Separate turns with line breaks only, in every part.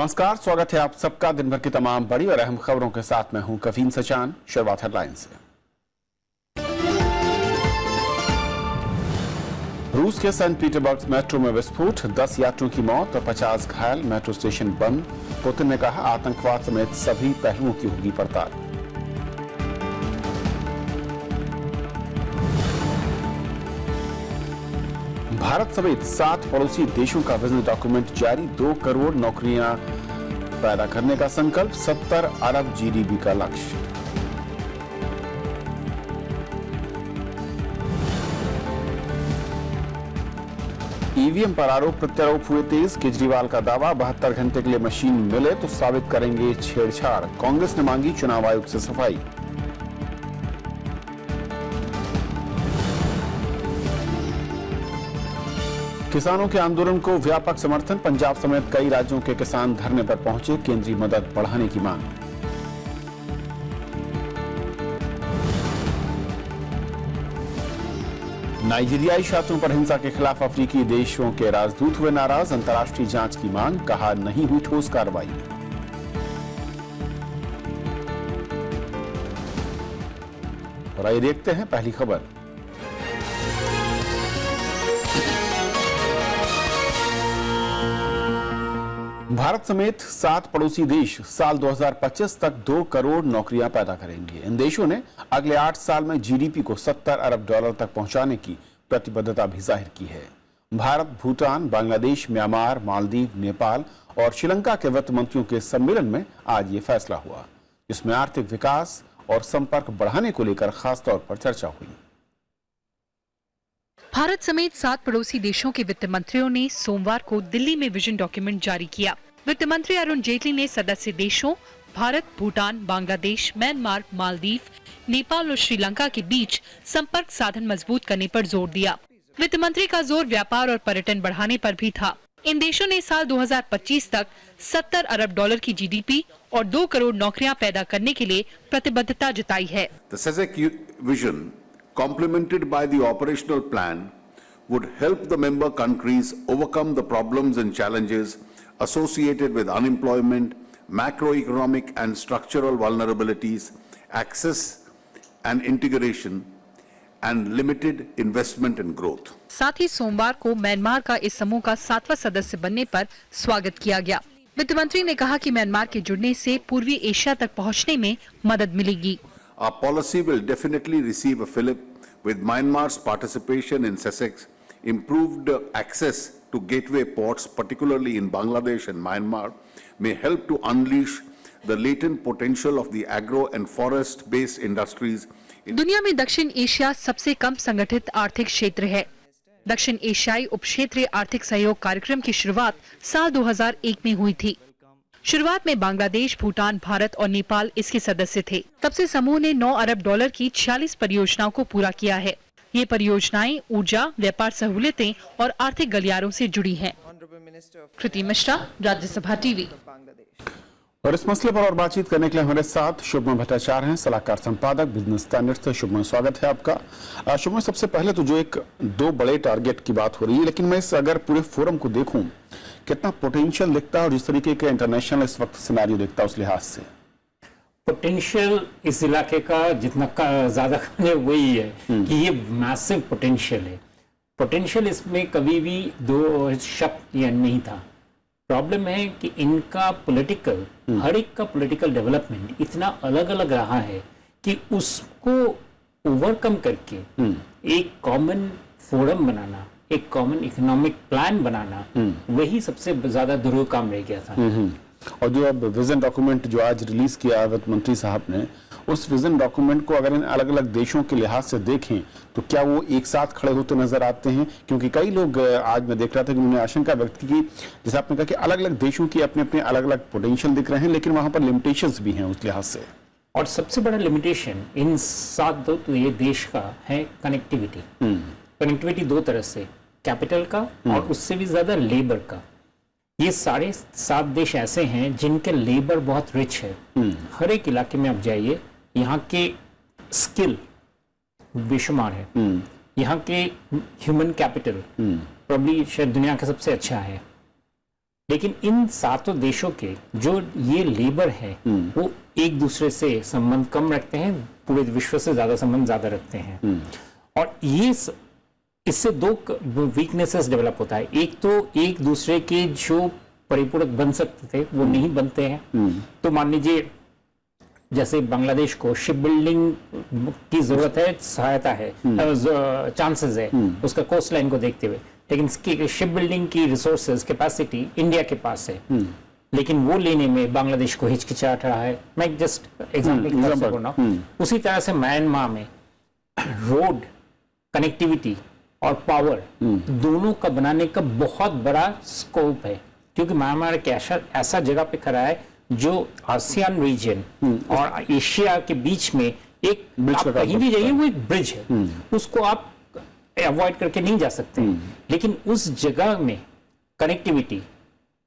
नमस्कार, स्वागत है आप सबका दिन भर की तमाम बड़ी और अहम खबरों के साथ। मैं हूं कफीन सचान। शुरुआत हेडलाइन से। रूस के सेंट पीटरबर्ग मेट्रो में विस्फोट, 10 यात्रियों की मौत और 50 घायल, मेट्रो स्टेशन बंद। पुतिन ने कहा आतंकवाद समेत सभी पहलुओं की होगी पड़ताल। भारत समेत 7 पड़ोसी देशों का बिजनेस डॉक्यूमेंट जारी, 2 करोड़ नौकरियां पैदा करने का संकल्प, 70 अरब जीडीपी का लक्ष्य। ईवीएम पर आरोप प्रत्यारोप हुए तेज, केजरीवाल का दावा 72 घंटे के लिए मशीन मिले तो साबित करेंगे छेड़छाड़। कांग्रेस ने मांगी चुनाव आयोग से सफाई। किसानों के आंदोलन को व्यापक समर्थन, पंजाब समेत कई राज्यों के किसान धरने पर पहुंचे, केंद्रीय मदद बढ़ाने की मांग। नाइजीरियाई छात्रों पर हिंसा के खिलाफ अफ्रीकी देशों के राजदूत हुए नाराज, अंतर्राष्ट्रीय जांच की मांग, कहा नहीं हुई ठोस कार्रवाई। और आइए देखते हैं पहली खबर। भारत समेत 7 पड़ोसी देश साल 2025 तक 2 करोड़ नौकरियां पैदा करेंगे। इन देशों ने अगले 8 साल में जीडीपी को 70 अरब डॉलर तक पहुंचाने की प्रतिबद्धता भी जाहिर की है। भारत, भूटान, बांग्लादेश, म्यांमार, मालदीव, नेपाल और श्रीलंका के वित्त मंत्रियों के सम्मेलन में आज ये फैसला हुआ, जिसमें आर्थिक विकास और संपर्क बढ़ाने को लेकर खासतौर पर चर्चा हुई।
भारत समेत 7 पड़ोसी देशों के वित्त मंत्रियों ने सोमवार को दिल्ली में विजन डॉक्यूमेंट जारी किया। वित्त मंत्री अरुण जेटली ने सदस्य देशों भारत, भूटान, बांग्लादेश, म्यांमार, मालदीव, नेपाल और श्रीलंका के बीच संपर्क साधन मजबूत करने पर जोर दिया। वित्त मंत्री का जोर व्यापार और पर्यटन बढ़ाने पर भी था। इन देशों ने साल 2025 तक 70 अरब डॉलर की जीडीपी और 2 करोड़ नौकरियां पैदा करने के लिए प्रतिबद्धता जताई है।
Complemented by the operational plan, would help the member countries overcome the problems and challenges associated with unemployment, macroeconomic and structural vulnerabilities, access and integration, and limited investment and growth.
साथ ही सोमवार को म्यांमार का इस समूह का 7वां सदस्य बनने पर स्वागत किया गया। वित्त मंत्री ने कहा कि म्यांमार के जुड़ने से पूर्वी एशिया तक पहुंचने में मदद मिलेगी।
Our policy will definitely receive a fillip with Myanmar's participation in CESEX, improved access to gateway ports, particularly in Bangladesh and Myanmar, may help to unleash the latent potential of the agro and forest-based industries.
दुनिया में दक्षिण Asia सबसे कम संगठित आर्थिक क्षेत्र है। दक्षिण एशियाई उपक्षेत्रीय आर्थिक सहयोग कार्यक्रम की शुरुआत साल 2001 में हुई थी। शुरुआत में बांग्लादेश, भूटान, भारत और नेपाल इसके सदस्य थे। तब से समूह ने 9 अरब डॉलर की 46 परियोजनाओं को पूरा किया है। ये परियोजनाएं ऊर्जा, व्यापार सहूलियतें और आर्थिक गलियारों से जुड़ी हैं। कृति मिश्रा, राज्यसभा टीवी।
और इस मसले पर और बातचीत करने के लिए हमारे साथ शुभमन भट्टाचार्य हैं, सलाहकार संपादक, बिजनेस स्टैंडर्ड से। शुभमन, स्वागत है आपका। शुभमन, सबसे पहले तो जो 2 बड़े टारगेट की बात हो रही है, लेकिन मैं इस अगर पूरे फोरम को देखूं, कितना पोटेंशियल दिखता है और जिस तरीके का इंटरनेशनल इस वक्त सिनेरियो दिखता है उस लिहाज से?
पोटेंशियल इस इलाके का जितना ज्यादा वही है कि ये मैसिव पोटेंशियल है। पोटेंशियल इसमें कभी भी दो शक या नहीं था। प्रॉब्लम है कि इनका पॉलिटिकल, हर एक का पॉलिटिकल डेवलपमेंट इतना अलग अलग रहा है कि उसको ओवरकम करके एक कॉमन फोरम बनाना, एक कॉमन इकोनॉमिक प्लान बनाना, वही सबसे ज्यादा दुरूह काम रह गया था।
और जो अब विजन डॉक्यूमेंट जो आज रिलीज किया वित्त मंत्री साहब ने, उस विजन डॉक्यूमेंट को अगर इन अलग अलग देशों के लिहाज से देखें तो क्या वो एक साथ खड़े होते नजर आते हैं? क्योंकि कई लोग, आज मैं देख रहा था कि उन्होंने आशंका व्यक्त की, जैसे आपने कहा कि अलग अलग देशों की अपने अपने अलग अलग पोटेंशियल दिख रहे हैं, लेकिन वहां पर लिमिटेशंस भी हैं उस लिहाज से।
और सबसे बड़ा लिमिटेशन इन 7 तो ये देश का है कनेक्टिविटी। कनेक्टिविटी 2 तरह से, कैपिटल का और उससे भी ज्यादा लेबर का। ये सारे 7 देश ऐसे हैं जिनके लेबर बहुत रिच है। हर एक इलाके में आप जाइए, यहाँ के स्किल बेशुमार है। यहाँ के ह्यूमन कैपिटल प्रॉब्ली शायद दुनिया का सबसे अच्छा है। लेकिन इन सातों देशों के जो ये लेबर है वो एक दूसरे से संबंध कम रखते हैं, पूरे विश्व से ज्यादा संबंध ज्यादा रखते हैं। और इससे दो वीकनेसेस डेवलप होता है। एक तो एक दूसरे के जो परिपूरक बन सकते थे वो नहीं बनते हैं। तो मान लीजिए जैसे बांग्लादेश को शिप बिल्डिंग की जरूरत है, सहायता है, चांसेस है उसका कोस्ट लाइन को देखते हुए, लेकिन शिप बिल्डिंग की रिसोर्सेज कैपेसिटी इंडिया के पास है, लेकिन वो लेने में बांग्लादेश को हिचकिचाहट रहा है। मैं जस्ट एग्जांपल की तरफ से बोल रहा हूं। उसी तरह से म्यांमार में रोड कनेक्टिविटी और पावर दोनों का बनाने का बहुत बड़ा स्कोप है, क्योंकि म्यांमार एक ऐसा जगह पे खड़ा है जो आसियान रीजन और एशिया के बीच में एक, आप कहीं भी जाइए वो एक ब्रिज है, उसको आप अवॉइड करके नहीं जा सकते। लेकिन उस जगह में कनेक्टिविटी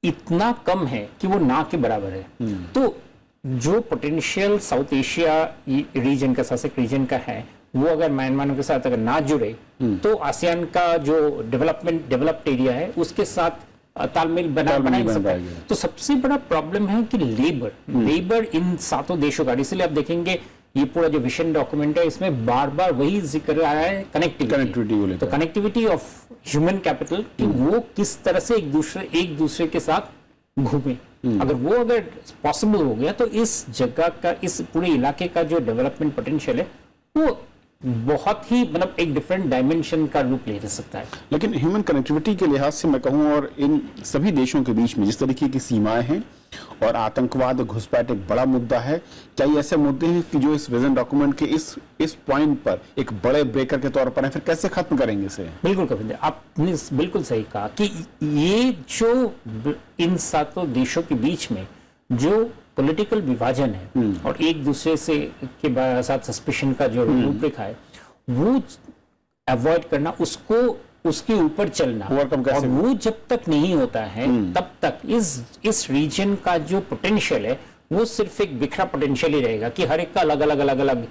इतना कम है कि वो ना के बराबर है। तो जो पोटेंशियल साउथ एशिया रीजन का, सासेक रीजन का है, वो अगर म्यांमार के साथ अगर ना जुड़े तो आसियान का जो डेवलप्ड एरिया है उसके साथ तालमेल बना नहीं सकता। तो सबसे बड़ा प्रॉब्लम है कि लेबर इन सातों देशों का, इसलिए आप देखेंगे ये पूरा जो विजन डॉक्यूमेंट है इसमें बार बार वही जिक्र आ रहा है कनेक्टिविटी। तो कनेक्टिविटी ऑफ ह्यूमन कैपिटल कि वो किस तरह से एक दूसरे के साथ घूमे, अगर पॉसिबल हो गया तो इस जगह का, इस पूरे इलाके का जो डेवलपमेंट पोटेंशियल है वो बहुत ही मतलब एक डिफरेंट डायमेंशन का रूप ले सकता है।
लेकिन ह्यूमन कनेक्टिविटी के लिहाज से मैं कहूं, और इन सभी देशों के बीच में जिस तरीके की सीमाएं हैं और आतंकवाद, घुसपैठ एक बड़ा मुद्दा है, क्या ये ऐसे मुद्दे हैं कि जो इस विजन डॉक्यूमेंट के इस पॉइंट पर एक बड़े ब्रेकर के तौर पर है, फिर कैसे खत्म करेंगे इसे?
बिल्कुल कविंदर, आपने बिल्कुल सही कहा कि ये जो इन सातों देशों के बीच में जो पॉलिटिकल विभाजन है और एक दूसरे से के साथ सस्पिशन का जो रूपरेखा है वो अवॉइड करना, उसको उसके ऊपर चलना, और वो जब तक नहीं होता है तब तक इस रीजन का जो पोटेंशियल है वो सिर्फ एक बिखरा पोटेंशियल ही रहेगा कि हर एक का अलग अलग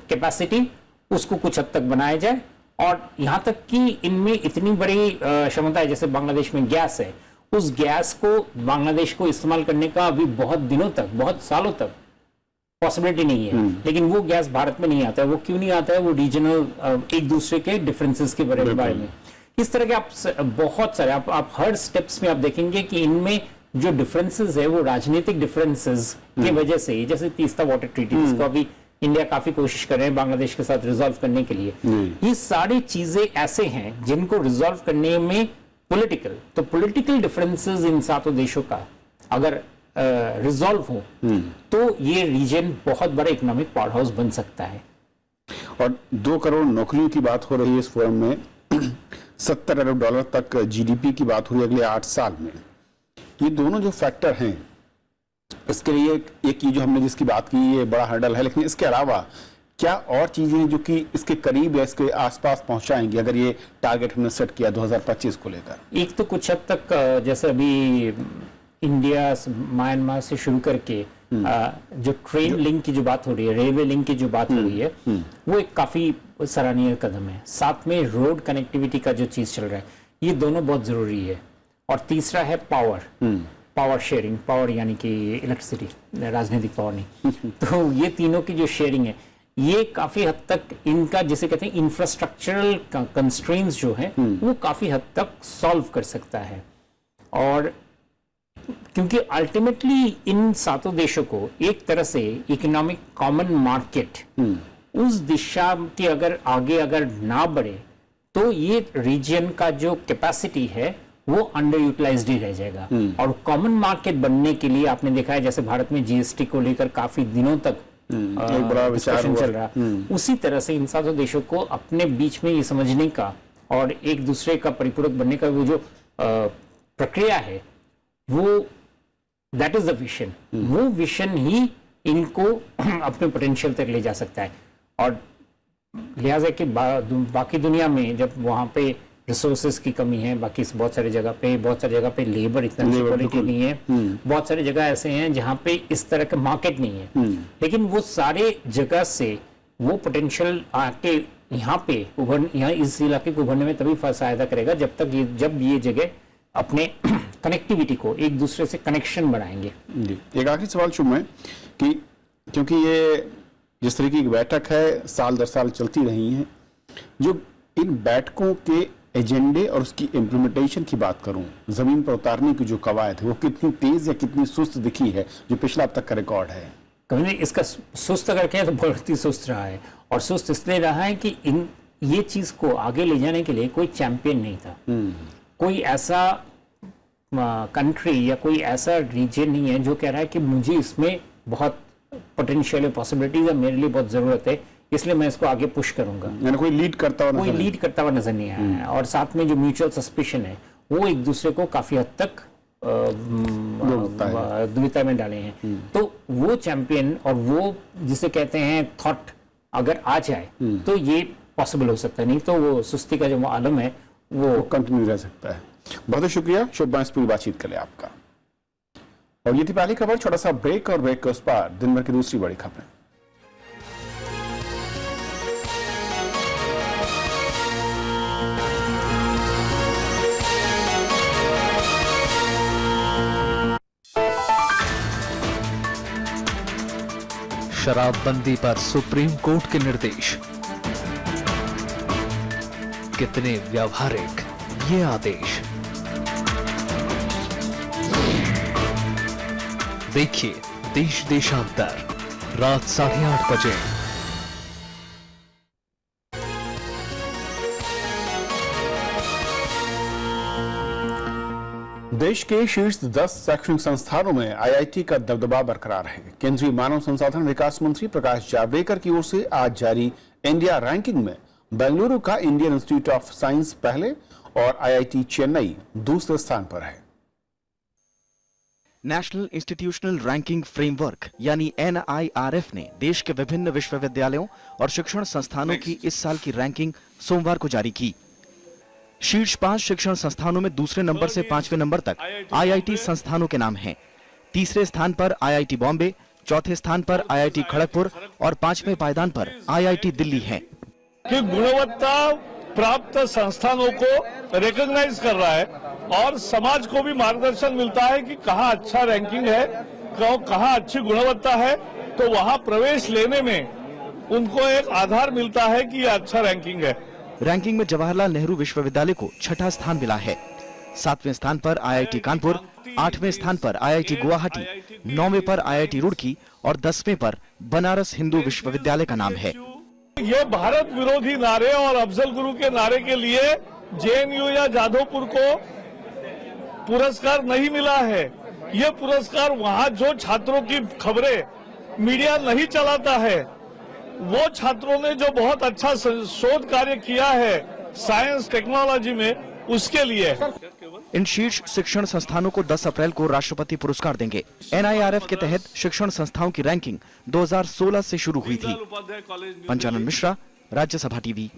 कैपेसिटी उसको कुछ हद तक बनाया जाए। और यहाँ तक कि इनमें इतनी बड़ी क्षमता है, जैसे बांग्लादेश में गैस है, उस गैस को बांग्लादेश को इस्तेमाल करने का अभी बहुत दिनों तक, बहुत सालों तक पॉसिबिलिटी नहीं है। लेकिन वो गैस भारत में नहीं आता है। वो क्यों नहीं आता है? वो रीजनल एक दूसरे के डिफरेंसेस के बारे में, इस तरह के आप बहुत सारे आप हर स्टेप्स में आप देखेंगे कि इनमें जो डिफरेंसेस है वो राजनीतिक डिफरेंसेस की वजह से ही, जैसे तीस्ता वाटर ट्रीटी जिसको अभी इंडिया काफी कोशिश कर रहे हैं बांग्लादेश के साथ रिजॉल्व करने के लिए, ये सारी चीजें ऐसे हैं जिनको रिजॉल्व करने में पॉलिटिकल डिफरेंसेस इन सातों देशों का अगर रिजॉल्व हो तो ये रीजन बहुत बड़ा इकोनॉमिक पावर हाउस बन सकता है।
और 2 करोड़ नौकरियों की बात हो रही है इस फोरम में, 70 अरब डॉलर तक जीडीपी की बात हुई अगले 8 साल में। ये दोनों जो फैक्टर हैं, इसके लिए एक जो हमने जिसकी बात की ये बड़ा हर्डल है, लेकिन इसके अलावा क्या और चीजें हैं जो कि इसके करीब या इसके आसपास पहुंचाएंगे अगर ये टारगेट हमने सेट किया 2025 को लेकर?
एक तो कुछ हद तक जैसे अभी इंडिया म्यांमार से शुरू करके जो ट्रेन लिंक की जो बात हो रही है, रेलवे लिंक की जो बात हो रही है, वो एक काफी सराहनीय कदम है। साथ में रोड कनेक्टिविटी का जो चीज चल रहा है, ये दोनों बहुत जरूरी है। और तीसरा है पावर शेयरिंग, पावर यानी कि इलेक्ट्रिसिटी, राजनीतिक पावर नहीं। तो ये तीनों की जो शेयरिंग है ये काफी हद तक इनका जिसे कहते हैं इंफ्रास्ट्रक्चरल कंस्ट्रेंट्स जो है वो काफी हद तक सॉल्व कर सकता है। और क्योंकि अल्टीमेटली इन सातों देशों को एक तरह से इकोनॉमिक कॉमन मार्केट उस दिशा के अगर ना बढ़े तो ये रीजन का जो कैपेसिटी है वो अंडर यूटिलाइज्ड ही रह जाएगा। और कॉमन मार्केट बनने के लिए आपने देखा है जैसे भारत में जीएसटी को लेकर काफी दिनों तक
एक बड़ा विचार
चल रहा, उसी तरह से इन सातों देशों को अपने बीच में ये समझने का और एक दूसरे का परिपूरक बनने का वो जो प्रक्रिया है वो दैट इज द विजन। वो विजन ही इनको अपने पोटेंशियल तक ले जा सकता है। और लिहाजा कि बाकी दुनिया में जब वहां पे रिसोर्सेज की कमी है, बाकी बहुत सारी जगह पे लेबर इतना क्वालिटी नहीं है, बहुत सारी जगह ऐसे हैं जहां पे इस तरह का मार्केट नहीं है। लेकिन वो सारे जगह से वो पोटेंशियल आके यहाँ पे यहाँ इस इलाके को उभरने में तभी सहायता करेगा जब ये जगह अपने कनेक्टिविटी को, एक दूसरे से कनेक्शन बढ़ाएंगे।
जी, एक आखिरी सवाल शुभ है कि क्योंकि ये जिस तरीके की बैठक है साल दर साल चलती रही है, जो इन बैठकों के एजेंडे और उसकी इम्प्लीमेंटेशन की बात करूं, जमीन पर उतारने की जो कवायद है वो कितनी तेज या कितनी सुस्त दिखी है, जो पिछला अब तक का रिकॉर्ड है?
कभी इसका सुस्त अगर कहें तो बहुत ही सुस्त रहा है, और सुस्त इसलिए रहा है कि ये चीज को आगे ले जाने के लिए कोई चैंपियन नहीं था। कोई ऐसा कंट्री या कोई ऐसा रीजन नहीं है जो कह रहा है कि मुझे इसमें बहुत पोटेंशियल पॉसिबिलिटीज है, मेरे लिए बहुत जरूरत है, इसलिए मैं इसको आगे पुश करूंगा।
यानी कोई लीड करता हुआ
नजर नहीं आया है। और साथ में जो म्यूचुअल सस्पिशन है वो एक दूसरे को काफी हद तक दुविधा में डाले हैं। तो वो चैंपियन और वो जिसे कहते हैं थॉट अगर आ जाए तो ये पॉसिबल हो सकता है, नहीं तो वो सुस्ती का जो आलम है वो
कंटिन्यू रह सकता है। बहुत शुक्रिया शुभ इस पूरी बातचीत के लिए आपका। और ये थी पहली खबर। छोटा सा ब्रेक और ब्रेक के उस पार दिन भर की दूसरी बड़ी खबरें।
शराबबंदी पर सुप्रीम कोर्ट के निर्देश, कितने व्यावहारिक ये आदेश, देखिए देश देशांतर रात 8:30 बजे।
देश के शीर्ष 10 शैक्षणिक संस्थानों में आईआईटी का दबदबा बरकरार है। केंद्रीय मानव संसाधन विकास मंत्री प्रकाश जावड़ेकर की ओर से आज जारी इंडिया रैंकिंग में बेंगलुरु का इंडियन इंस्टीट्यूट ऑफ साइंस पहले और आईआईटी चेन्नई दूसरे स्थान पर है।
नेशनल इंस्टीट्यूशनल रैंकिंग फ्रेमवर्क यानी NIRF ने देश के विभिन्न विश्वविद्यालयों और शिक्षण संस्थानों की इस साल की रैंकिंग सोमवार को जारी की। शीर्ष 5 शिक्षण संस्थानों में दूसरे नंबर से 5वें नंबर तक आईआईटी संस्थानों के नाम हैं। तीसरे स्थान पर आईआईटी बॉम्बे, चौथे स्थान पर आईआईटी खड़गपुर और 5वें पायदान पर आईआईटी दिल्ली है।
कि गुणवत्ता प्राप्त संस्थानों को रिकॉग्नाइज कर रहा है और समाज को भी मार्गदर्शन मिलता है कि कहाँ अच्छा रैंकिंग है, कहाँ अच्छी गुणवत्ता है, तो वहाँ प्रवेश लेने में उनको एक आधार मिलता है कि ये अच्छा रैंकिंग है।
रैंकिंग में जवाहरलाल नेहरू विश्वविद्यालय को 6ठा स्थान मिला है। 7वें स्थान पर आईआईटी कानपुर, 8वें स्थान पर आईआईटी गुवाहाटी, 9वें पर आईआईटी रुड़की और 10वें पर बनारस हिंदू विश्वविद्यालय का नाम है।
ये भारत विरोधी नारे और अफजल गुरु के नारे के लिए जेएनयू या जादवपुर को पुरस्कार नहीं मिला है। ये पुरस्कार वहाँ जो छात्रों की खबरें मीडिया नहीं चलाता है, वो छात्रों ने जो बहुत अच्छा शोध कार्य किया है साइंस टेक्नोलॉजी में, उसके लिए।
इन शीर्ष शिक्षण संस्थानों को 10 अप्रैल को राष्ट्रपति पुरस्कार देंगे। NIRF के तहत शिक्षण संस्थाओं की रैंकिंग 2016 से शुरू हुई थी। पंचानन मिश्रा, राज्यसभा टीवी।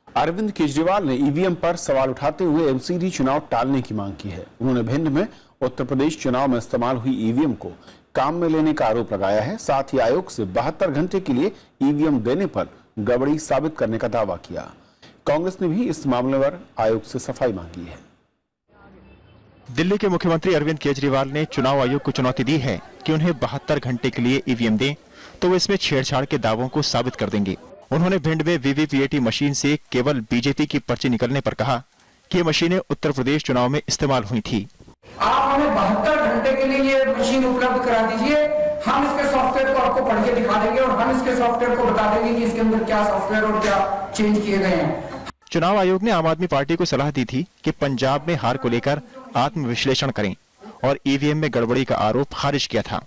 अरविंद केजरीवाल ने ईवीएम पर सवाल उठाते हुए एमसीडी चुनाव टालने की मांग की है। उन्होंने भिंड में उत्तर प्रदेश चुनाव में इस्तेमाल हुई ईवीएम को काम में लेने का आरोप लगाया है। साथ ही आयोग से 72 घंटे के लिए ईवीएम देने पर गड़बड़ी साबित करने का दावा किया। कांग्रेस ने भी इस मामले पर आयोग से सफाई मांगी है।
दिल्ली के मुख्यमंत्री अरविंद केजरीवाल ने चुनाव आयोग को चुनौती दी है कि उन्हें 72 घंटे के लिए ईवीएम दें तो वो इसमें छेड़छाड़ के दावों को साबित कर देंगे। उन्होंने भिंड में वीवीपीएटी मशीन से केवल बीजेपी की पर्ची निकलने पर कहा कि ये मशीनें उत्तर प्रदेश चुनाव में इस्तेमाल हुई थी।
आप हमें 72 घंटे के लिए ये मशीन उपलब्ध करा दीजिए, हम इसके सॉफ्टवेयर को आपको पढ़ के दिखा देंगे और हम इसके सॉफ्टवेयर को बता देंगे कि इसके अंदर क्या सॉफ्टवेयर और क्या चेंज किए गए हैं।
चुनाव आयोग ने आम आदमी पार्टी को सलाह दी थी कि पंजाब में हार को लेकर आत्मविश्लेषण करें और ईवीएम में गड़बड़ी का आरोप खारिज किया था।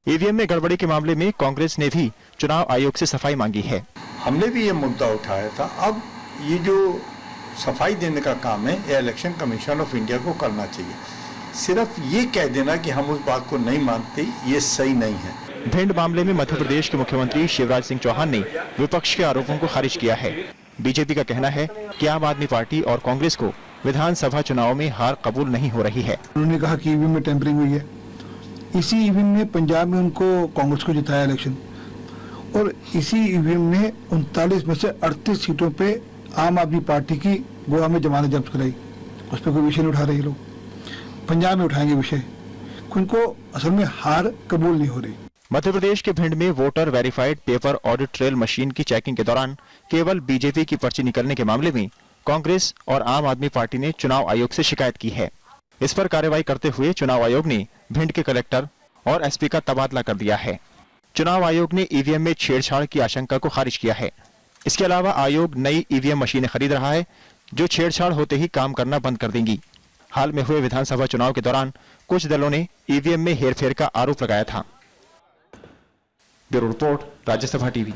ईवीएम में गड़बड़ी के मामले में कांग्रेस ने भी चुनाव आयोग से सफाई मांगी है।
हमने भी ये मुद्दा उठाया था। अब ये जो सफाई देने का काम है ये इलेक्शन कमीशन ऑफ इंडिया को करना चाहिए। सिर्फ ये कह देना कि हम उस बात को नहीं मानते, ये सही नहीं है।
भिंड मामले में मध्य प्रदेश के मुख्यमंत्री शिवराज सिंह चौहान ने विपक्ष के आरोपों को खारिज किया है। बीजेपी का कहना है कि आम आदमी पार्टी और कांग्रेस को विधानसभा चुनाव में हार कबूल नहीं हो रही है।
उन्होंने कहा कि ईवीएम में टेम्परिंग हुई है। इसी ईवीएम ने पंजाब में उनको कांग्रेस को जिताया इलेक्शन, और इसी ईवीएम ने 39 में से 38 सीटों पे आम आदमी पार्टी की गोवा में जमानत जब्त कराई उस पर कोई विषय नहीं उठा रहे ये लोग। पंजाब में उठाएंगे विषय, उनको असल में हार कबूल नहीं हो रही।
मध्य प्रदेश के भिंड में voter verified paper audit trail machine की चेकिंग के दौरान केवल बीजेपी की पर्ची निकलने के मामले में कांग्रेस और आम आदमी पार्टी ने चुनाव आयोग से शिकायत की है। इस पर कार्रवाई करते हुए चुनाव आयोग ने भिंड के कलेक्टर और एसपी का तबादला कर दिया है। चुनाव आयोग ने ईवीएम में छेड़छाड़ की आशंका को खारिज किया है। इसके अलावा आयोग नई ईवीएम मशीनें खरीद रहा है जो छेड़छाड़ होते ही काम करना बंद कर देंगी। हाल में हुए विधानसभा चुनाव के दौरान कुछ दलों ने ईवीएम में हेरफेर का आरोप लगाया था। Bureau report, Rajya Sabha TV.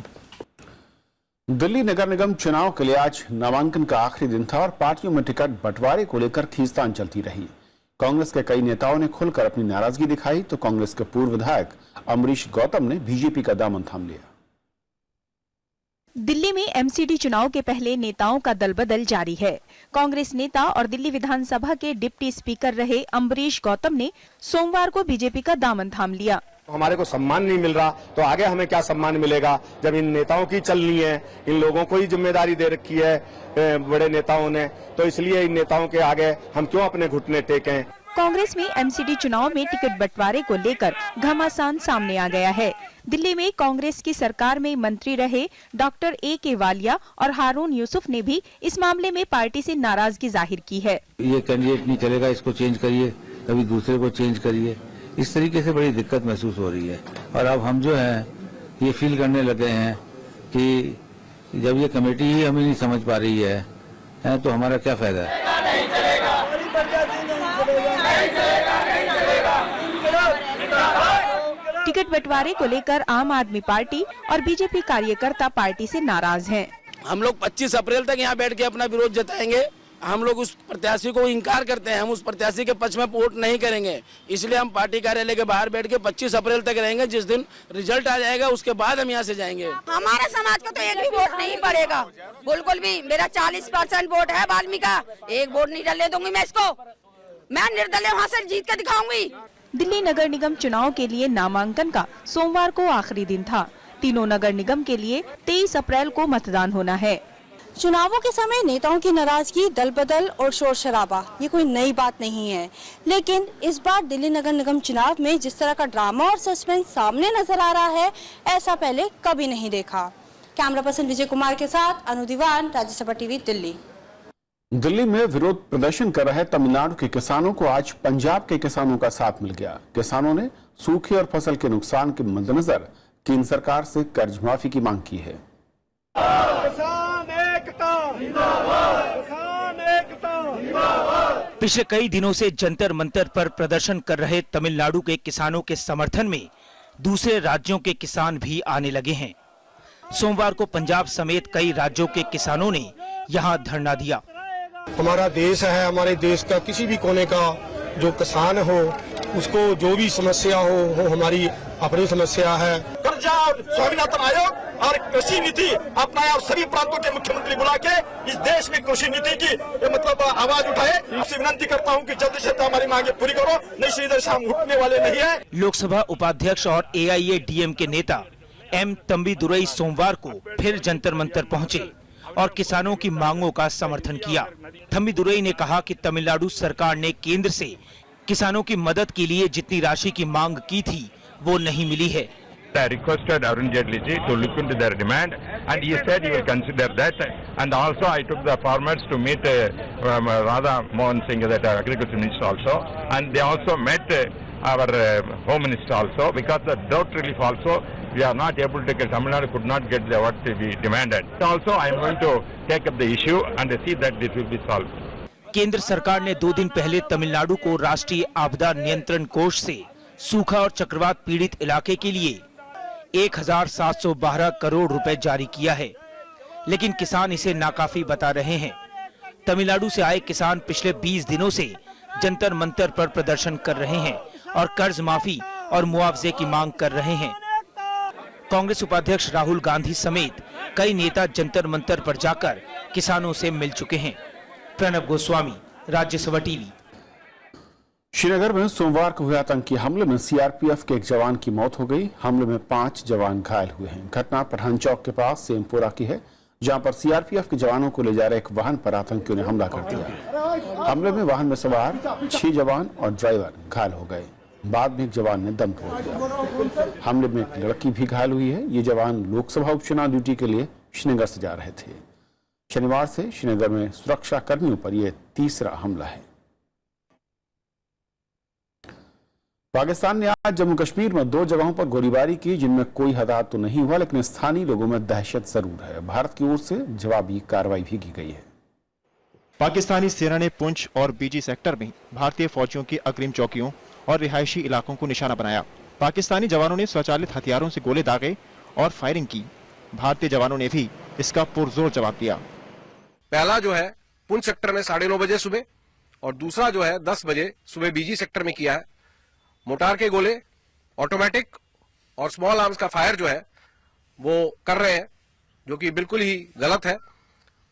Delhi नगर निगम चुनाव के लिए आज नामांकन का आखिरी दिन था और पार्टियों में टिकट बंटवारे को लेकर खींचतान चलती रही। कांग्रेस के कई नेताओं ने खुलकर अपनी नाराजगी दिखाई तो कांग्रेस के पूर्व विधायक अमरीश गौतम ने बीजेपी का दामन थाम लिया।
दिल्ली में एमसीडी चुनाव के पहले नेताओं का दलबदल जारी है। कांग्रेस नेता और दिल्ली विधानसभा के डिप्टी स्पीकर रहे अमरीश गौतम ने सोमवार को बीजेपी का दामन थाम लिया।
हमारे को सम्मान नहीं मिल रहा तो आगे हमें क्या सम्मान मिलेगा जब इन नेताओं की चलनी है, इन लोगों को ही जिम्मेदारी दे रखी है बड़े नेताओं ने, तो इसलिए इन नेताओं के आगे हम क्यों अपने घुटने टेकें।
कांग्रेस में एमसीडी चुनाव में टिकट बंटवारे को लेकर घमासान सामने आ गया है। दिल्ली में कांग्रेस की सरकार में मंत्री रहे डॉक्टर ए.के. वालिया और हारून यूसुफ ने भी इस मामले में पार्टी से नाराजगी जाहिर की है।
ये कैंडिडेट नहीं चलेगा, इसको चेंज करिए, कभी दूसरे को चेंज करिए, इस तरीके से बड़ी दिक्कत महसूस हो रही है। और अब हम जो है ये फील करने लगे हैं कि जब ये कमेटी ही हमें नहीं समझ पा रही है तो हमारा क्या फायदा है।
टिकट बंटवारे को लेकर आम आदमी पार्टी और बीजेपी कार्यकर्ता पार्टी से नाराज हैं।
हम लोग 25 अप्रैल तक यहाँ बैठ के अपना विरोध जताएंगे। हम लोग उस प्रत्याशी को इंकार करते हैं, हम उस प्रत्याशी के पक्ष में वोट नहीं करेंगे। इसलिए हम पार्टी कार्यालय के बाहर बैठ के 25 अप्रैल तक रहेंगे। जिस दिन रिजल्ट आ जाएगा उसके बाद हम यहाँ से जाएंगे।
हमारे समाज को तो एक भी वोट नहीं पड़ेगा, बिल्कुल भी। मेरा 40% वोट है वाल्मीकि का, एक वोट नहीं डलने दूंगी मैं इसको। मैं निर्दलीय वहाँ से जीत के दिखाऊंगी।
दिल्ली नगर निगम चुनाव के लिए नामांकन का सोमवार को आखिरी दिन था। तीनों नगर निगम के लिए 23 अप्रैल को मतदान होना है।
चुनावों के समय नेताओं की नाराजगी, दल बदल और शोर शराबा ये कोई नई बात नहीं है, लेकिन इस बार दिल्ली नगर निगम चुनाव में जिस तरह का ड्रामा और सस्पेंस सामने नजर आ रहा है ऐसा पहले कभी नहीं देखा। कैमरा पर्सन विजय कुमार के साथ अनु दीवान, राज्यसभा टीवी, दिल्ली।
दिल्ली में विरोध प्रदर्शन कर रहे तमिलनाडु के किसानों को आज पंजाब के किसानों का साथ मिल गया। किसानों ने सूखे और फसल के नुकसान के मद्देनजर केंद्र सरकार से कर्ज माफी की मांग की है।
पिछले कई दिनों से जंतर मंतर पर प्रदर्शन कर रहे तमिलनाडु के किसानों के समर्थन में दूसरे राज्यों के किसान भी आने लगे हैं। सोमवार को पंजाब समेत कई राज्यों के किसानों ने यहां धरना दिया।
हमारा देश है, हमारे देश का किसी भी कोने का जो किसान हो उसको जो भी समस्या हो हमारी अपनी समस्या है। कर्जा स्वामीनाथन आयोग और कृषि नीति अपनाया और सभी प्रांतों के मुख्यमंत्री बुला के इस देश में कृषि नीति की मतलब आवाज उठाए। आपसे विनती करता हूं कि जल्द से जल्द हमारी मांगे पूरी करो, नहीं इधर से हम उठने वाले नहीं है।
लोकसभा उपाध्यक्ष और AIADM के नेता M. तंबीदुरई सोमवार को फिर जंतर मंतर पहुंचे और किसानों की मांगों का समर्थन किया। तंबीदुरई ने कहा कि तमिलनाडु सरकार ने केंद्र से किसानों की मदद के लिए जितनी राशि की मांग की थी वो नहीं मिली है।
I requested Arun Jaitley ji to look into their demand, and he said he will consider that. And also, I took the farmers to meet Radha Mohan Singh, that agriculture minister also, and they also met our home minister also, because the drought relief also we are not able to get. Tamil Nadu could not get what we demanded. Also, I am going to take up the issue and see that this will be solved.
केंद्र सरकार ने 2 दिन पहले तमिलनाडु को राष्ट्रीय आपदा नियंत्रण कोष से सूखा और चक्रवात पीड़ित इलाके के लिए 1712 करोड़ रुपए जारी किया है, लेकिन किसान इसे नाकाफी बता रहे हैं। तमिलनाडु से आए किसान पिछले 20 दिनों से जंतर मंतर पर प्रदर्शन कर रहे हैं और कर्ज माफी और मुआवजे की मांग कर रहे हैं। कांग्रेस उपाध्यक्ष राहुल गांधी समेत कई नेता जंतर मंतर पर जाकर किसानों से मिल चुके हैं। प्रणब गोस्वामी, राज्यसभा टीवी।
श्रीनगर में सोमवार को हुए आतंकी हमले में CRPF के एक जवान की मौत हो गई। हमले में 5 जवान घायल हुए हैं। घटना पठान चौक के पास सेमपुरा की है। जहां पर सीआरपीएफ के जवानों को ले जा रहे एक वाहन पर आतंकियों ने हमला कर दिया। हमले में वाहन में सवार 6 जवान और ड्राइवर घायल हो गए। बाद में एक जवान ने दम तोड़ दिया। हमले में एक लड़की भी घायल हुई है। ये जवान लोकसभा उपचुनाव ड्यूटी के लिए श्रीनगर से जा रहे थे। शनिवार से श्रीनगर में सुरक्षा कर्मियों पर यह तीसरा हमला है। पाकिस्तान ने आज जम्मू कश्मीर में 2 जगहों पर गोलीबारी की, जिनमें कोई हताहत तो नहीं हुआ, लेकिन स्थानीय लोगों में दहशत जरूर है। भारत की ओर से जवाबी कार्रवाई भी की गई है।
पाकिस्तानी सेना ने पुंछ और बीजी सेक्टर में भारतीय फौजियों की अग्रिम चौकियों और रिहायशी इलाकों को निशाना बनाया। पाकिस्तानी जवानों ने स्वचालित हथियारों से गोले दागे और फायरिंग की। भारतीय जवानों ने भी इसका पुरजोर जवाब दिया।
पहला जो है पुंछ सेक्टर में 9:30 बजे सुबह और दूसरा जो है 10 बजे सुबह बीजी सेक्टर में किया है। मोटार के गोले, ऑटोमेटिक और स्मॉल आर्म्स का फायर जो है वो कर रहे हैं, जो कि बिल्कुल ही गलत है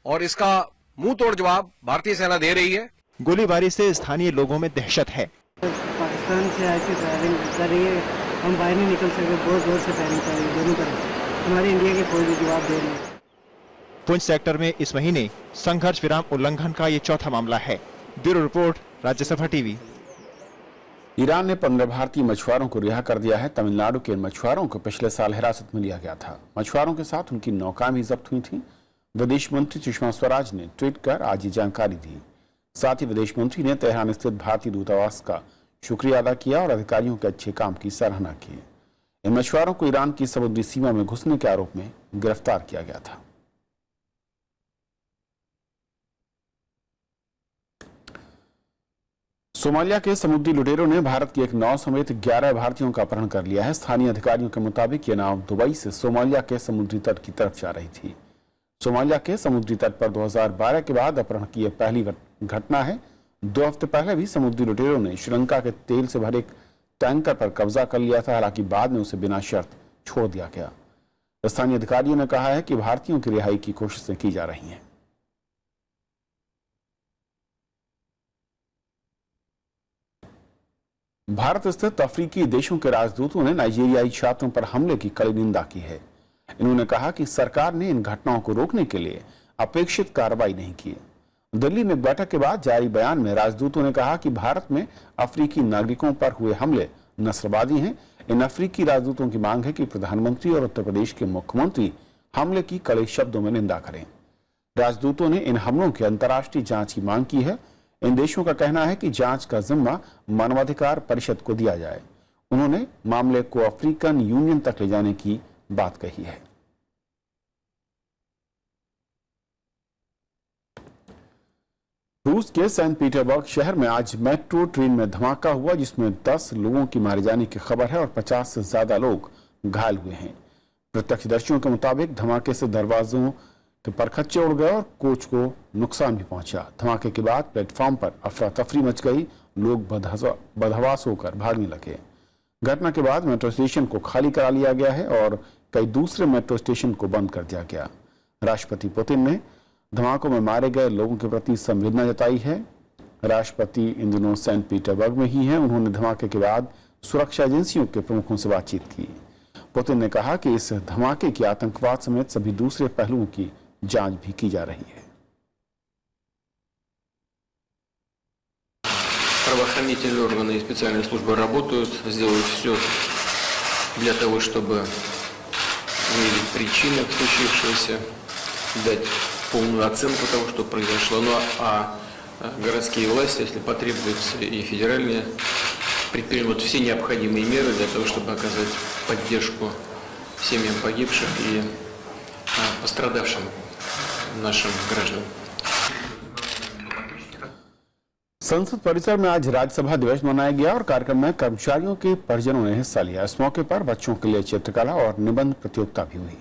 और इसका मुंह तोड़ जवाब भारतीय सेना दे रही है।
गोलीबारी से स्थानीय लोगों में दहशत है।
पाकिस्तान से ऐसी फायरिंग कर रही है, हम बाहर नहीं निकल सकते, बहुत जोर से फायरिंग कर रही है दोनों तरफ। हमारे इंडिया के फौज जवाब दे रही है।
पुंछ सेक्टर में इस महीने संघर्ष विराम उल्लंघन का ये चौथा मामला है। Bureau report, Rajya Sabha TV.
Iran ने 15 भारतीय मछुआरों को रिहा कर दिया है। तमिलनाडु के इन मछुआरों को पिछले साल हिरासत में लिया गया था। मछुआरों के साथ उनकी नौकाएं भी जब्त हुई थी। विदेश मंत्री सुषमा स्वराज ने ट्वीट कर आज ये जानकारी दी। साथ ही विदेश मंत्री ने तेहरान स्थित भारतीय दूतावास का शुक्रिया अदा किया और अधिकारियों के अच्छे काम की सराहना की। इन मछुआरों को ईरान की समुद्री सीमा में घुसने के आरोप में गिरफ्तार किया गया था। सोमालिया के समुद्री लुटेरों ने भारत की एक नाव समेत 11 भारतीयों का अपहरण कर लिया है। स्थानीय अधिकारियों के मुताबिक ये नाव दुबई से सोमालिया के समुद्री तट की तरफ जा रही थी। सोमालिया के समुद्री तट पर 2012 के बाद अपहरण की यह पहली घटना है। 2 हफ्ते पहले भी समुद्री लुटेरों ने श्रीलंका के तेल से भरे एक टैंकर पर कब्जा कर लिया था। हालांकि बाद में उसे बिना शर्त छोड़ दिया गया। स्थानीय अधिकारियों ने कहा है कि भारतीयों की रिहाई की कोशिशें की जा रही हैं। भारत स्थित अफ्रीकी देशों के राजदूतों ने नाइजीरियाई छात्रों पर हमले की कड़ी निंदा की है। इन्होंने कहा कि सरकार ने इन घटनाओं को रोकने के लिए अपेक्षित कार्रवाई नहीं की। दिल्ली में एक बैठक के बाद जारी बयान में राजदूतों ने कहा कि भारत में अफ्रीकी नागरिकों पर हुए हमले नस्लवादी हैं। इन अफ्रीकी राजदूतों की मांग है कि प्रधानमंत्री और उत्तर प्रदेश के मुख्यमंत्री हमले की कड़े शब्दों में निंदा करें। राजदूतों ने इन हमलों की अंतर्राष्ट्रीय जांच की मांग की है। इन देशों का कहना है कि जांच का जिम्मा मानवाधिकार परिषद को दिया जाए। उन्होंने मामले को अफ्रीकन यूनियन तक ले जाने की बात कही है। रूस के सेंट पीटरबर्ग शहर में आज मेट्रो ट्रेन में धमाका हुआ, जिसमें 10 लोगों की मारे जाने की खबर है और 50 से ज्यादा लोग घायल हुए हैं। प्रत्यक्षदर्शियों के मुताबिक धमाके से दरवाजों के परखच्चे उड़ गए और कोच को नुकसान भी पहुंचा। धमाके के बाद प्लेटफॉर्म पर अफरा तफरी मच गई। लोग बदहवास होकर भागने लगे। घटना के बाद मेट्रो स्टेशन को खाली करा लिया गया है और कई दूसरे मेट्रो स्टेशन को बंद कर दिया गया। राष्ट्रपति पुतिन ने धमाकों में मारे गए लोगों के प्रति संवेदना जताई है। राष्ट्रपति इन दिनों सेंट पीटरबर्ग में ही हैं। उन्होंने धमाके के बाद सुरक्षा एजेंसियों के प्रमुखों से बातचीत की। पुतिन ने कहा कि इस धमाके की आतंकवाद समेत सभी दूसरे पहलुओं की जांच भी की जा रही है।
Правоохранительные органы и специальные службы работают, сделают все для того, чтобы выявить причины случившегося, дать полную оценку того, что произошло. Ну а городские власти, если потребуется, и федеральные, предпримут все необходимые меры для того, чтобы оказать поддержку семьям погибших и пострадавшим нашим гражданам.
संसद परिसर में आज राज्यसभा दिवस मनाया गया और कार्यक्रम में कर्मचारियों के परिजनों ने हिस्सा लिया। इस मौके पर बच्चों के लिए चित्रकला और निबंध प्रतियोगिता भी हुई।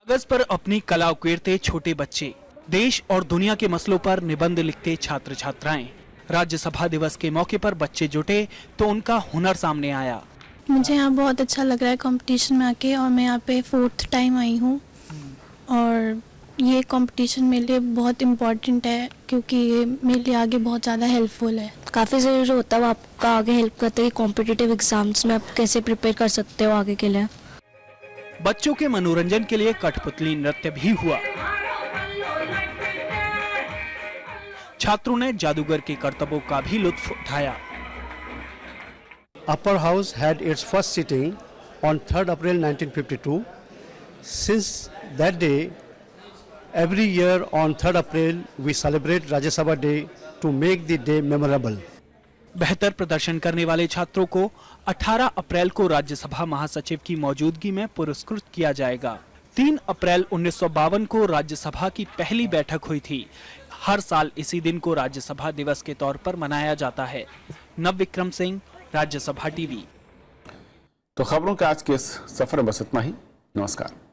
कागज पर अपनी कला उकेरते छोटे बच्चे, देश और दुनिया के मसलों पर निबंध लिखते छात्र छात्राएं। राज्यसभा दिवस के मौके पर बच्चे जुटे तो उनका हुनर सामने आया।
मुझे यहाँ बहुत अच्छा लग रहा है कंपटीशन में आके, और मैं यहाँ पे 4th टाइम आई हूँ और ये कंपटीशन मेरे लिए बहुत इम्पोर्टेंट है क्योंकि ये मेरे लिए आगे बहुत ज़्यादा हेल्पफुल है।
काफ़ी ज़रूरी होता है, वो आपका आगे हेल्प करता है कि कॉम्पिटिटिव एग्जाम्स में आप कैसे प्रिपेयर कर सकते हो आगे के लिए।
बच्चों के मनोरंजन के लिए कठपुतली नृत्य भी हुआ। छात्रों ने जादूगर के करतबों का भी लुत्फ उठाया।
Upper House had its first sitting on 3rd April 1952. Since that day, every year on 3rd April, we celebrate Rajya Sabha Day to make the day memorable.
बेहतर प्रदर्शन करने वाले छात्रों को 18 अप्रैल को राज्यसभा महासचिव की मौजूदगी में पुरस्कृत किया जाएगा। 3 अप्रैल 1952 को राज्यसभा की पहली बैठक हुई थी। हर साल इसी दिन को राज्यसभा दिवस के तौर पर मनाया जाता है। नव विक्रम सिंह, राज्यसभा टीवी।
तो खबरों के आज के इस सफर में बस इतना ही। नमस्कार।